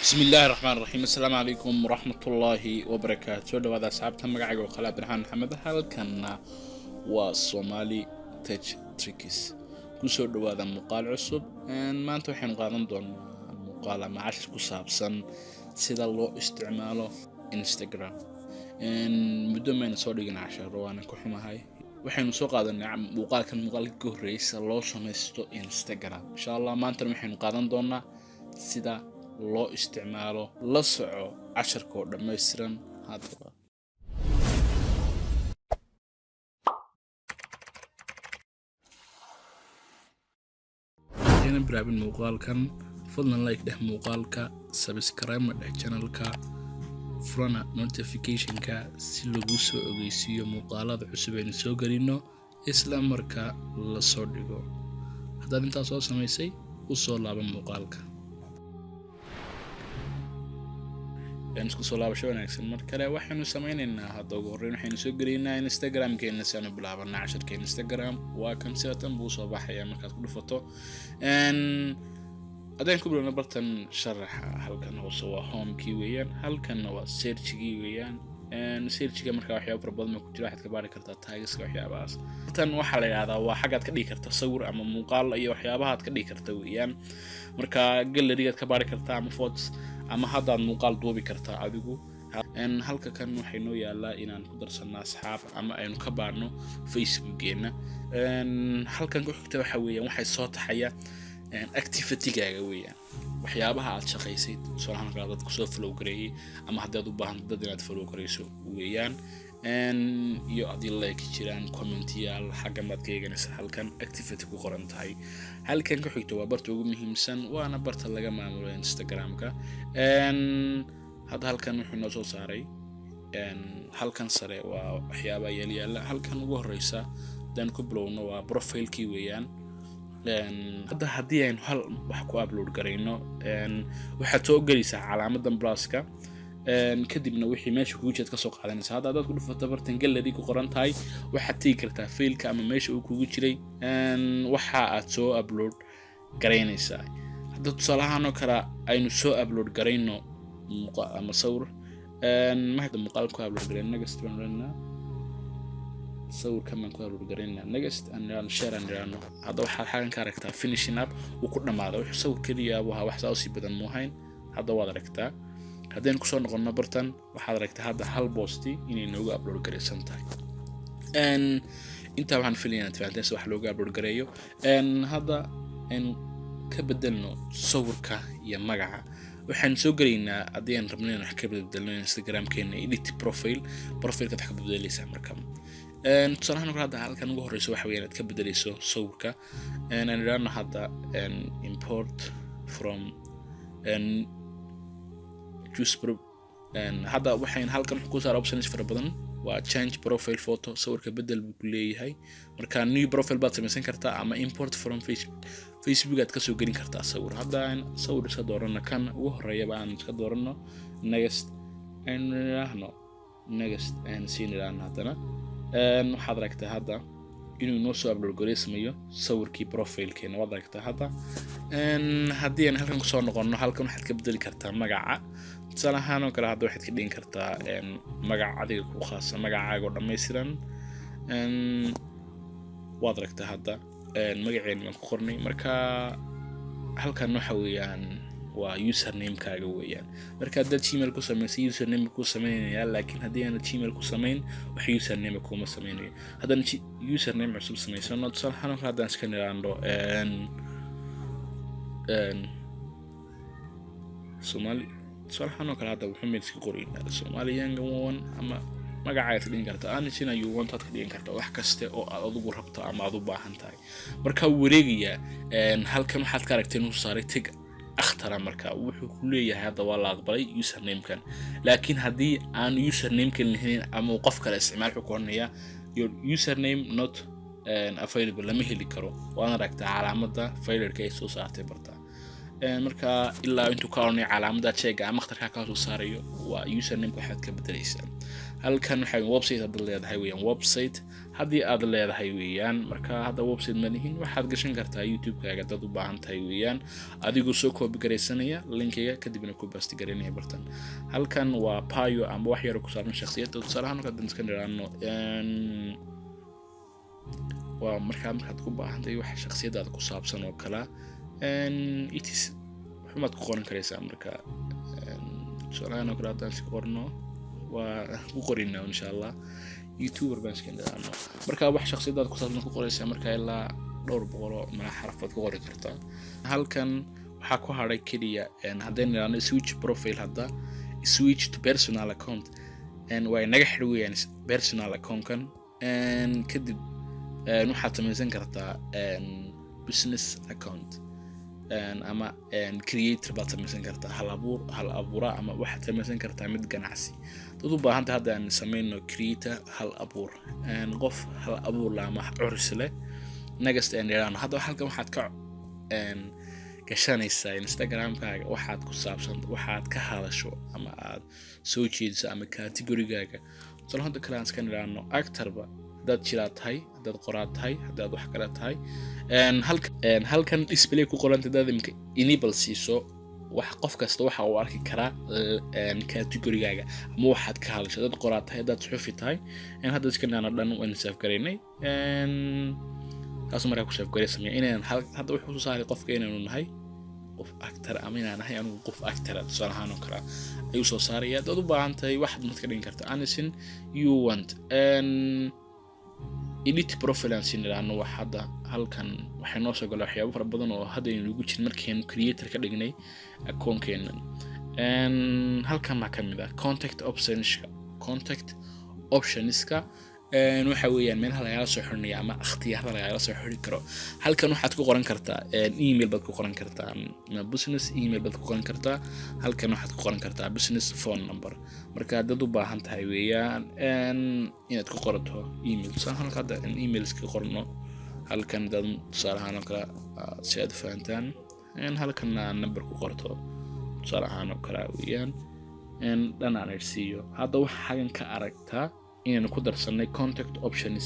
بسم الله الرحمن الرحيم. السلام عليكم ورحمة الله وبركاته. دوادا أصحابتا مقعيق وقلاب برهان محمد هالكنا وصومالي تيج تريكيس كسو دوادا مقال عصب ما انتو حين قادم دون مقالة مع عشر كسابسا سيدا الله استعماله انستغرام مدو ما نسوليقنا عشر وانا كحوما هاي waxaynu soo qaadanay muuqaalka ka horreeyay loo samaysto Instagram insha Allah maanta waxaynu qaadan doonaa sida loo isticmaalo la soco casharka oo dhameystiran hadaba inaan bilaabin muuqaalkan fadlan like dheh muuqaalka subscribe dheh channelka furana notification-ka si lagu soo ogeysiiyo muuqaalada cusub ee soo galino isla marka la soo dhigo haddaad intaas soo samaysay u soo laabo muuqaalka isku soo laabasho wanaagsan mar kale waxaanu sameynaynaa hadda ugu horreyn waxaanu soo galeynaa Instagram-keena si aanu bilaabana casharka Instagram waa kan sidatan buu soo baxaya markaad ku dhufato adaan ku bilowna bartan sharaxa halkan hoose waa home-kii weeyaan halkan waa search-gii weeyaan search-ga marka waxyaabo fara badan ku jira waxaad ka baari kartaa tags-ka waxyaabahaas tan waxa la yiraahdaa waa xagaad ka dhigi kartaa sawir ama muuqaal iyo waxyaabaha aad ka dhigi kartaa weeyaan marka gallery-gaad ka baari kartaa ama photos ama haddaad muuqaal duubi kartaa adigu halka kan waxay noo yaalaa inaan ku darsano asxaab ama aynu ka baarno Facebook-geena halkan ku xigta waxa weeyaan waxay soo taxaya activity-gaaga weeyaan waxyaabaha aad shaqaysay soo halka dad ku soo follow gareeyay ama haddaad u baahan dad inaad follow gareyso weeyaan iyo adii like jiraan comment-yaal xagga maad ka eeganaysaa halkan activity ku qoran tahay halkan ku xigta waa barta ugu muhiimsan waana barta laga maamulo Instagram-ka hadda halkan wuxuu noo soo saaray halkan sare waa waxyaabaha yaala halkan ugu horeysa dan ku bilowno waa profile-kii weeyaan hadda haddii aynu hal wax ku upload gareyno waxaad soo gelaysaa calaamadan plus-ka kadibna wixii meesha kugu jeed ka soo qaadanaysa hadda aad ku dhufato bartan gallery ku qoran tahay waxaad tagi kartaa failka ama meesha uu kugu jiray waxa aad soo upload gareynaysaa hadda tusaalahaan oo kale aynu soo upload gareyno ama sawir mahad muuqaalka ku upload gareyno next one sawir kaman ku upload gareyna next and share and run hadda waxa xagan ka aragtaa finishing up uu ku dhamaado wuxuu sawir kaliya waxa wax soo si badan muuhayn hadda waad aragtaa haddeen ku soo noqono bartan waxaad aragtaa hadda hal posti inay noogu upload gareysan tahay inta waxaan filayaa faantaas wax looga upload gareeyo hadda ka bedelno sawirka iyo magaca waxaan soo galeynaa haddii aan rabno inaan wax ka bedelno Instagram-keena edit profile-ka wax ka bedelaysaa marka tusaalahaan hadda halkan ugu horeyso waxa weeyaan aad ka bedelayso sawirka aan raadno hadda import from choose hadda waxaan halkan ku saar options fara badan waa change profile photo sawirka bedel buu leeyahay marka new profile baad samaysan kartaa ama import from Facebook aad ka soo gelin kartaa sawir hadda sawir iska doorano kan ugu horeeya baan iska doorano next and siniraan hadana waxaad aragtaa hadda inuu noo soo upload gareysmayo sawirkii profile-keena waad aragtaa hadda haddii aan halkan ku soo noqono halkan waxaad ka bedeli kartaa magaca tusaalahaan oo kale hadda waxaad ka dhigin kartaa magac adiga ku khaasa magacaaga oo dhameystiran waad aragtaa hadda magaceena aan ku qornay marka halkan waxa weeyaan waa username-kaaga weeyaan marka haddaad Gmail ku samaysay username ku sameynaya laakiin haddii aan Gmail ku sameyn wax username kuma sameynayo haddaan username cusub samaysano tusaalahaan haddaan iska niraando Somali tusaalahaan kale hadda wuxuu meel iska qoraynaa Somaliyan gawan ama magacaaga dhigin kartaa aanina you want to dhigin kartaa wax kaste oo aad ugu rabto ama aad u baahan tahay marka wareegaya halkan waxaad ka aragteen uu saaray tag akhtara marka wuxuu ku leeyahay hadda waa la aqbalay username-kan laakiin haddii aan username-kan lahayn ama qof kale isticmaal ku qornaya your username not available lama heli karo waan aragtaa calaamadda failure-ka ay soo saartay barta marka ilaa intuu ka ornay calaamadda check ama akhtarka ka soo saarayo waa username waxaad ka bedelaysaa halkan waxa website hadda leedahay weeyaan website haddii aad leedahay weeyaan marka hadda website ma lihin waxaad gashan kartaa youtube-kaaga dad u baahan tahay weeyaan adigoo soo copy garaysanaya linkiga kadibna ku paste garaynaya bartan halkan waa bio ama wax yar ku saabsan shakhsiyadda tusaalahan hadda iska dhiraano waa markaad ku baahan tahay wax shakhsiyaddaada ku saabsan oo kala it is xumaad ku qoran karaysaa marka tusaalahan oo kale haddaan si qorno waa ku qorinaa insha Allah youtuber baan iska dhiraano marka wax shakhsiyaddaada ku saabsan ku qoraysaa marka ilaa dhowr boqol oo xarfaad ku qori kartaa halkan waxaa ku haray kaliya haddaan niraano switch profile hadda switch to personal account waa inaga xidh weeyaan personal account kan kadib waxaad samaysan kartaa business account ama creator baad samaysan kartaa hal abuura ama waxaad samaysan kartaa mid ganacsi dad u baahan tahay hadda aan samayno creator hal abuur qof hal abuur la ama curis leh next niraan hadda halkan waxaad ka gashanaysaa Instagram-kaaga waxaad ku saabsan waxaad ka hadasho ama aad soo jeediso ama category-gaaga soo hadda kale aan iska niraano actor-ba dad jira tahay dad qoraad tahay dad wax kala tahay halkan display ku qoran dad imka enable siiso wax qof kasta waxa uu arki karaa category-gaaga ama waxaad ka hadasho dad qoraad tahay dad suxufi tahay hadda iska niraano dhan waan save gareynay taas markaa ku save garaysamay inaan hadda wuxuu soo saaray qofka inaanu nahay qof actor ama inaan nahay anigu qof actor tusaalahaan oo kale ayuu soo saaraya dad u baahan tahay waxaad mid ka dhigin kartaa anything you want edit profile aan siniraano wax hadda halkan waxay noo soo galay waxyaabo fara badan oo hadda aynu ugu jirin markaynu creator ka dhignay account-keena halkan ma kamid ah contact optionska waxa weeyaan meelaha laga soo xirnay ama ikhtiyaarada laga soo xiri karo halkan waxaad ku qoran kartaa email baad ku qoran kartaa business email baad ku qoran kartaa halkan waxaad ku qoran kartaa business phone number marka dad u baahan tahay weeyaan inaad ku qorato email halkan hadda email iska qorno halkan dad tusaalahaan oo kale si aad fahantaan halkan number ku qorto tusaalahaan oo kale weeyaan dhan aan irsiyo hadda waxaan ka aragtaa inaan ku darsanay contact options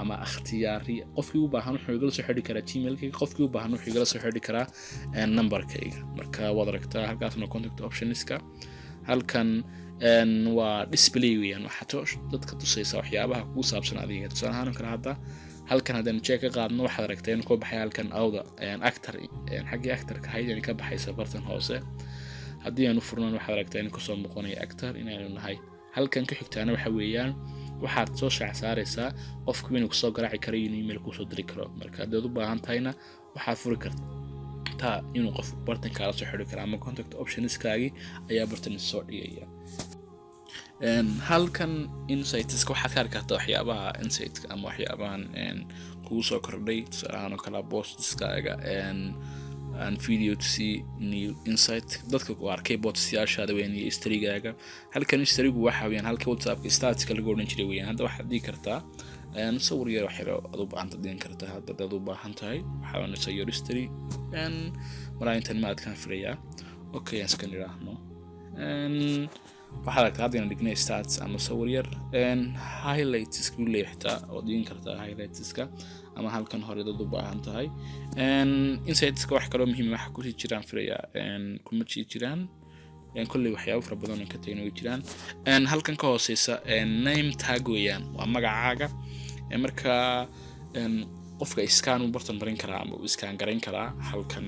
ama ikhtiyaari qofkii u baahan wuxuu igala soo xidhi karaa gmail-kayga qofkii u baahan wuxuu igala soo xidhi karaa number-kayga marka waad aragtaa halkaasna contact optionska halkan waa display weeyaan waxaad dadka tusaysaa waxyaabaha ku saabsan adiga tusaalahaan kale hadda halkan haddaan check ka qaadno waxaad aragtaa inuu ka baxay halkan awda actor xaggii actor-ka hay'ad ka baxaysa bartan hoose haddii aanu furnaan waxaad aragtaa inuu kasoo muuqanayo actor inaanu nahay halkan ka xigtaana waxa weeyaan waxaad soo shaac saaraysaa qofku inuu ku soo garaaci karo inuu email ku soo diri karo marka dad u baahan tahayna waxaad furi kartaa inuu qof bartan kala soo xiri karo ama contact optionskaagi ayaa bartan soo dhigaya halkan insights waxaad ka arki kartaa waxyaabaha insights ama waxyaabahan kugu soo kordhay tusaalahaan oo kala postskaaga and video to see new insight dadka ku arkay botsyaashaada weyn iyo history-gaaga halkan history-gu waxa weeyaan halka WhatsApp status-ka lagu oran jiray weeyaan hadda waxaad dhigi kartaa sawir yar wax yar aad u baahan tahay kartaa hadda dad u baahan tahay waxa weeyaan sawir history maraayntan ma adkaan firaya okay aan iska niraahno waxaad aragtaa hadda dhignay stats ama sawir yar highlights isku leexta oo dhigin kartaa highlights-ka ama halkan hore dad u baahan tahay insights-ka wax kale oo muhiim ah ku jiraan firaya kuma jiraan kulli waxyaabo fara badan oo ka tagnay jiraan halkan ka hooseysa name tag weeyaan waa magacaaga marka qofka scan u bartan marin karaa ama scan garan karaa halkan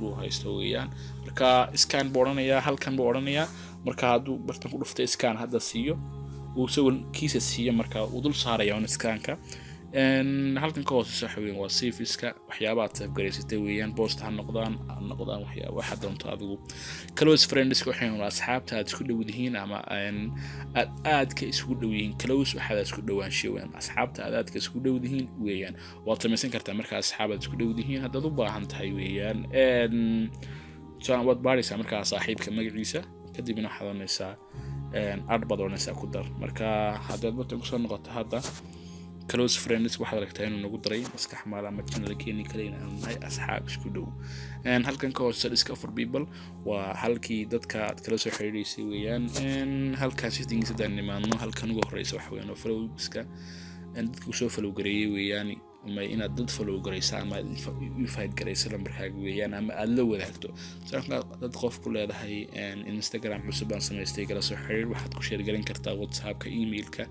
uu haysto weeyaan marka scan boodhanaya halkan buu odhanaya marka haduu bartan ku dhuftay scan hadda siiyo uu soo kiisa siiyo marka uu dul saarayo scan-ka halkan ka hooseysa xaween waa safe-iska waxyaabaha aad save garaysatay weeyaan post ha noqdaan waxyaabo waxa doonto adigu close friends waxay asxaabta aad isku dhow yihiin ama aad ka isku dhow yihiin close waxa aad isku dhawaanshiwaan asxaabta aad ka isku dhow yihiin weeyaan waad samaysan kartaa marka asxaabta isku dhow yihiin hadda u baahan tahay weeyaan soo wad baaraysa marka saaxiibka magaciisa kadibna waxaad oranaysaa aad baad oranaysaa ku dar marka haddaad batan ku soo noqoto hadda close friends waxaad aragtaa inuu nagu daray maskax maal ama channel keeni kale inaan nahay asxaab isku dhow halkan ka hoose discover people waa halkii dadka aad kala soo xiriirisay weeyaan halkaas settings hadaan nimaadno halkan ugu horeysa waxa weeyaan followska dadka soo follow gareeyay weeyaan ama inaad dad follow gareysa ama invite gareysa lambarkaaga weeyaan ama aad la wadaagto sababta dad qof ku leedahay Instagram cusub aan samaystay kala soo xiriir waxaad ku share garin kartaa WhatsApp-ka email-ka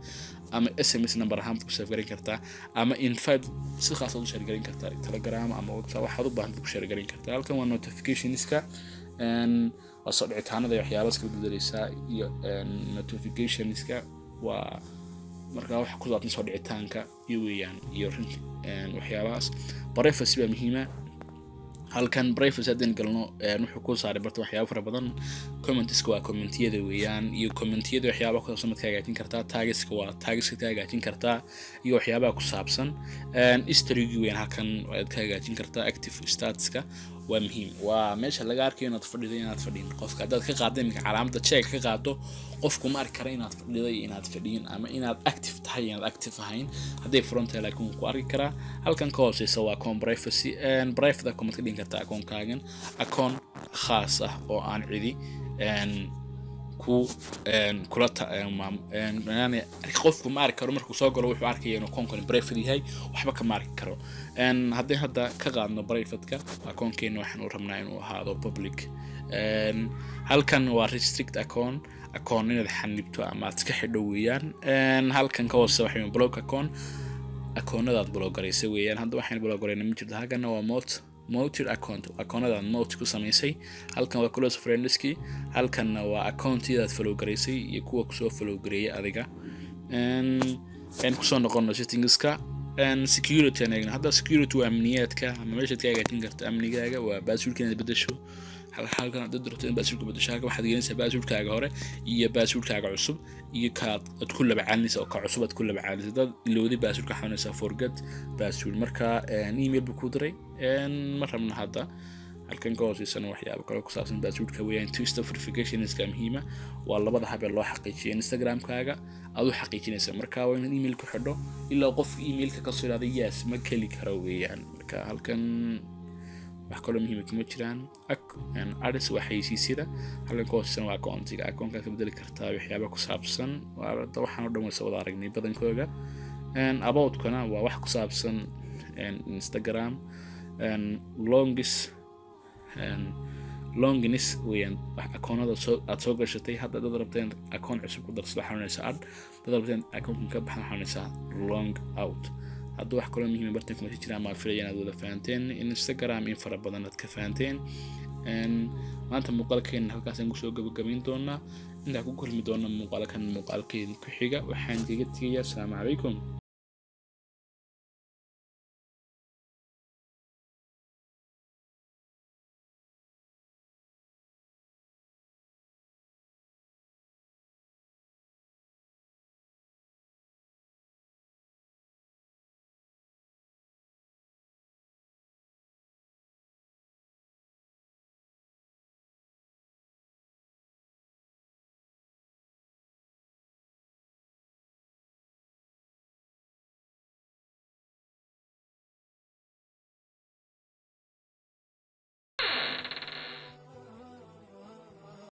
ama SMS number ahaan ku save garin kartaa ama invite si khaas ah u share garin kartaa Telegram ama WhatsApp waxaad u baahan ku share garin kartaa halkan waa notifications-ka waa soo dhicitaanada waxyaalaha iska bedelaysa iyo notifications-ka waa marka wax ku saabsan soo dhicitaanka iyo weeyaan iyo waxyaabahaas privacy waa muhiim halkan privacy hadaan galno wuxuu ku saaray barta waxyaabo fara badan comments waa commentiyada weeyaan iyo commentiyada waxyaabo ku saabsan ka hagaajin kartaa tagska waa tagska ka hagaajin kartaa iyo waxyaabaha ku saabsan history-ga weeyaan halkan waad ka hagaajin kartaa active statska waa muhiim waa meesha laga arkayo inaad fadhido inaad fadhin qofka dad ka qaaday imika calaamada check ka qaado qofku ma arki kara inaad fadhiday inaad fadhiin ama inaad active tahay inaad active ahayn haday front laakiin ku arki kara halkan ka hooseysa waa account privacy private comment ka dhigin kartaa account-kaagan account khaas ah oo aan cidi kula yani qofku ma arki karo markuu soo galo wuxuu arkaya inuu account-kan private yahay waxba ka arki karo haddii hadda ka qaadno private-ka account-keena waxaan u rabnaa inuu ahaado public halkan waa restrict account inaad xanibto ama aad iska xidho weeyaan halkan ka hoose waxay block account-nadaad block gareysay weeyaan hadda waxaan block gareynaa ma jirto halkan waa multi account-nadaad multi ku samaysay halkan waa close friends-ki halkan waa account-yadaad follow gareysay iyo kuwa ku soo follow gareeyay adiga ku soo noqono settings-ka security anagna hadda security waa amniyaadka ama meesha aad ka hagaajin karto amnigaaga waa password-ka inaad bedesho halkan dad rabto in password-ka bedesho waxaad gelinaysaa password-kaaga hore iyo password-kaaga cusub iyo kaad ku laba calinaysa oo ka cusub aad ku laba calinaysa dad ilowday password-ka xawnaysa forget password marka email buu ku diray ma rabna hadda halkan ka hooseysana waxyaabo kale ku saabsan password-ka weeyaan two-step verification iska muhiima waa labada hab ee loo xaqiijiyo Instagram-kaaga aad u xaqiijinaysa marka waa in email ku xidho ilaa qof email-ka ka soo ilaaday yes ma kali karo weeyaan marka halkan wax kale muhiim kuma jiraan ads waxay siisida halkan ka hooseysana waa account-ka ka bedeli kartaa waxyaabo ku saabsan waxaan u dhammaysa wada aragnay badankooda about-kana waa wax ku saabsan Instagram longiness weeyaan account-nada aad soo gashatay hadda dad rabteen account cusub ku darso xanuunaysa ad dad rabteen account ka baxan xanuunaysa long out hadda wax kale muhiim bartan kuma jiraan ma filayaan aad wada fahanteen Instagram in fara badan aad ka fahanteen maanta muuqaalkeena halkaas aan ku soo gabagabayn doonaa inta ku kulmi doona muuqaalkan ku xiga waxaan kaga tagayaa assalaamu calaykum